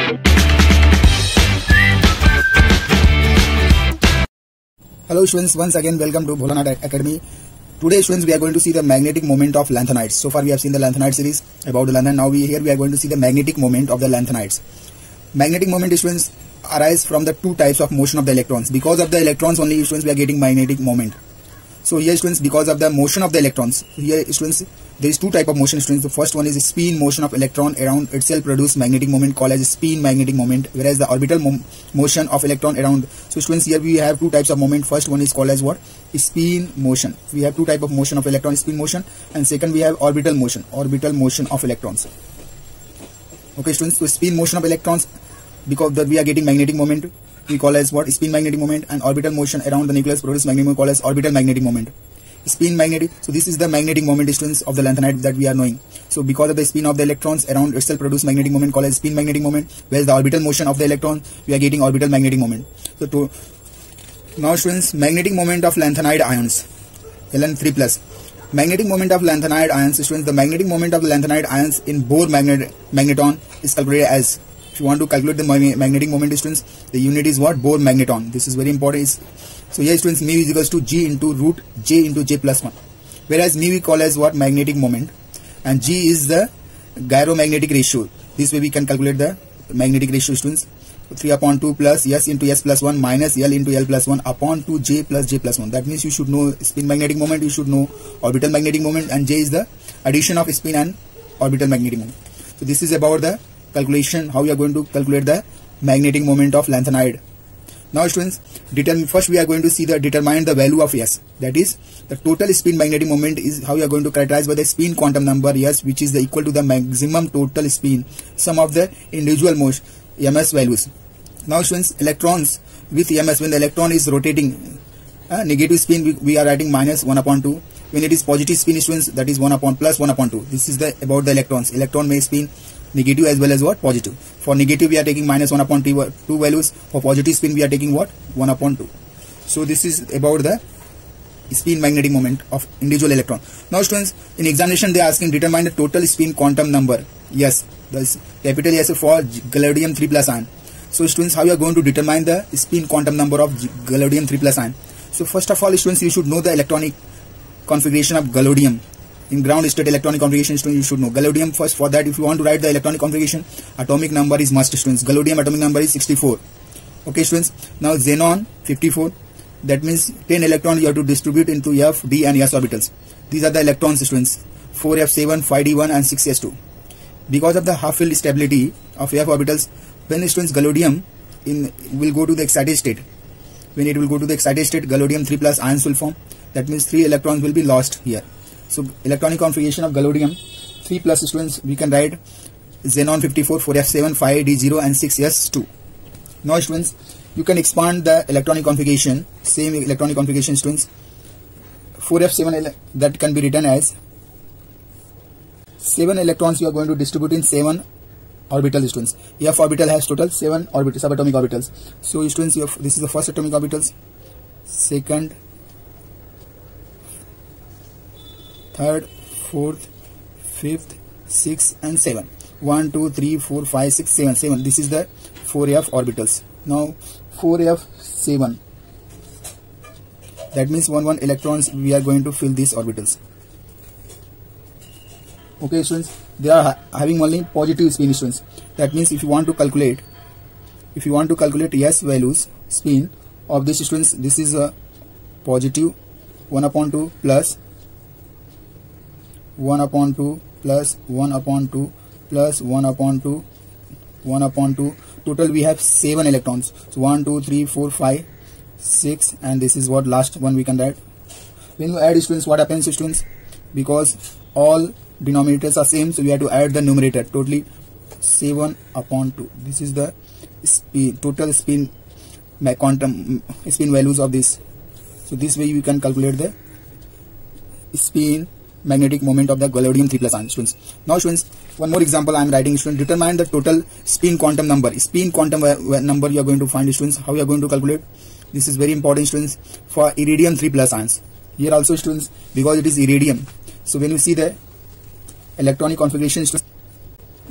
Hello students, once again welcome to Bholanat Academy. Today students we are going to see the magnetic moment of lanthanides. So far we have seen the lanthanide series about the lanthanide. Now we are going to see the magnetic moment of the lanthanides. Magnetic moment students arise from the two types of motion of the electrons. Because of the electrons only students we are getting magnetic moment. So here students, because of the motion of the electrons, here students there is two type of motion students. The first one is spin motion of electron around itself produce magnetic moment called as spin magnetic moment, whereas the orbital motion of electron around. So students, here we have two types of moment. First one is called as what? Spin motion. We have two type of motion of electron, spin motion, and second we have orbital motion of electrons. Okay students, so spin motion of electrons, because that we are getting magnetic moment, we call as what? Spin magnetic moment, and orbital motion around the nucleus produce magnetic moment called as orbital magnetic moment. Spin magnetic, so this is the magnetic moment students of the lanthanide that we are knowing. So because of the spin of the electrons around itself produce magnetic moment called as spin magnetic moment, whereas the orbital motion of the electron we are getting orbital magnetic moment. So now students, magnetic moment of lanthanide ions, Ln3+. Magnetic moment of lanthanide ions students, the magnetic moment of the lanthanide ions in Bohr magneton is calculated as, if you want to calculate the magnetic moment students, the unit is what? Bohr magneton. This is very important. So here students, mu is equals to G into root J into J plus 1, whereas mu we call as what? Magnetic moment, and G is the gyromagnetic ratio. This way we can calculate the magnetic ratio students. 3/2 plus S into S plus 1 minus L into L plus 1 upon 2 J plus J plus 1. That means you should know spin magnetic moment, you should know orbital magnetic moment, and J is the addition of spin and orbital magnetic moment. So this is about the calculation, how we are going to calculate the magnetic moment of lanthanide. Now students, first we are going to see determine the value of S. That is, the total spin magnetic moment is how we are going to characterize by the spin quantum number S, which is the equal to the maximum total spin sum of the individual motion ms values. Now students, electrons with ms, when the electron is rotating, negative spin we are writing -1/2. When it is positive spin students, that is +1/2. This is the about the electrons. Electron may spin negative as well as what? Positive. For negative we are taking -1/2 values. For positive spin we are taking what? 1/2. So this is about the spin magnetic moment of individual electron. Now students, in examination they are asking determine the total spin quantum number. Yes, the capital S for gallium 3+ ion. So students, how you are going to determine the spin quantum number of gallium 3+ ion? So first of all students, you should know the electronic configuration of gallium. In ground state electronic configuration students, you should know gallium first. For that, if you want to write the electronic configuration, atomic number is must students. Gallium atomic number is 64. Okay students, now xenon 54. That means 10 electrons you have to distribute into F, D and S orbitals. These are the electrons students, 4f7, 5d1 and 6s2. Because of the half-filled stability of F orbitals, when students gallium will go to the excited state, when it will go to the excited state, gallium 3+ ions will form. That means 3 electrons will be lost here. So electronic configuration of gallium 3+ students, we can write xenon 54, 4f7, 5d0 and 6s2. Now students, you can expand the electronic configuration, same electronic configuration students. 4f7 that can be written as 7 electrons you are going to distribute in 7 orbitals students. F orbital has total 7 subatomic orbitals. So students, this is the first atomic orbitals, second, third, fourth, fifth, sixth and 7. 1, 2, 3, 4, 5, 6, 7. This is the 4f orbitals. Now 4f7, that means 1 electrons we are going to fill these orbitals. Okay students, they are having only positive spin students. That means if you want to calculate S values, spin of these students, this is a positive 1/2 plus 1/2 plus 1/2 plus 1/2 1/2. Total we have 7 electrons. So 1, 2, 3, 4, 5, 6, and this is what last one we can write. When you add students, what happens students? Because all denominators are same, so we have to add the numerator. Totally 7/2. This is the total spin quantum spin values of this. So this way you can calculate the spin magnetic moment of the gallium 3+ ion students. Now students, one more example I am writing students. Determine the total spin quantum number. Spin quantum number you are going to find students. How you are going to calculate? This is very important students for iridium 3+ ions. Here also students, because it is iridium, so when you see the electronic configuration students,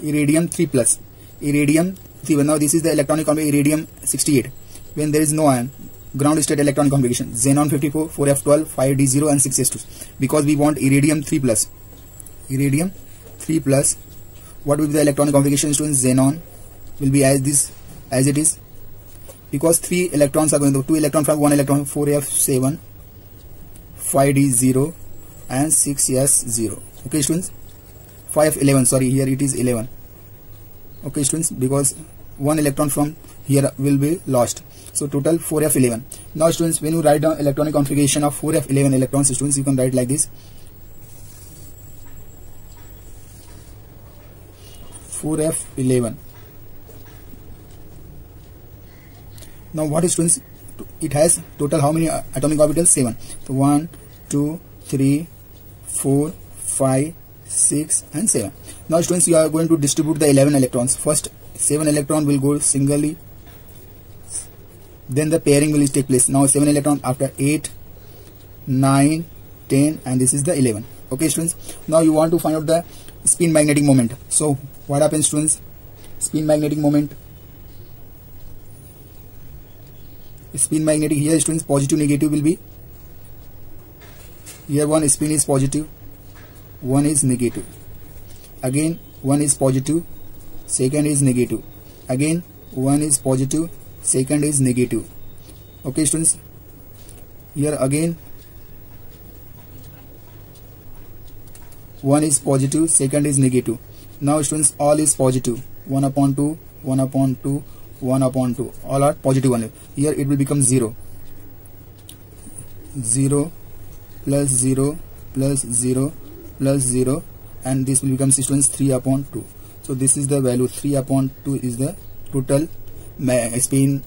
iridium 3+, iridium Now this is the electronic configuration iridium 68 when there is no ion. Ground state electronic configuration xenon 54, 4f12, 5d0 and 6s2. Because we want iridium 3+. Iridium 3+. What will be the electronic configuration, students? Xenon will be as it is. Because 3 electrons are going to 2 electron from 1 electron, 4f7, 5d0 and 6s0. Okay, students. 5f11. Sorry, here it is 11. Okay, students, because 1 electron from here will be lost. So total 4f11. Now, students, when you write down electronic configuration of 4f11 electrons, students, you can write like this: 4f11. Now, what is, students? It has total how many atomic orbitals? 7. So 1, 2, 3, 4, 5, 6 and 7. Now, students, you are going to distribute the 11 electrons. First 7 electron will go singly, then the pairing will take place. Now 7 electron after 8, 9, 10 and this is the 11. Okay, students. Now you want to find out the spin magnetic moment. So what happens, students? Spin magnetic moment. Spin magnetic, here, students, positive negative will be. Here one spin is positive, one is negative. Again one is positive, second is negative. Again one is positive, second is negative. Okay, students. Here again one is positive, second is negative. Now, students, all is positive. 1/2, 1/2, 1/2. All are positive only. Here it will become 0. 0 plus 0 plus 0 plus 0 and this will become, students, 3/2. So this is the value. 3/2 is the total spin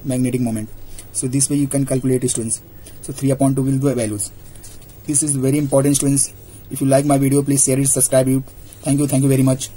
magnetic moment. So this way you can calculate it, students. So 3/2 will be the values. This is very important, students. If you like my video, please share it, subscribe it. Thank you very much.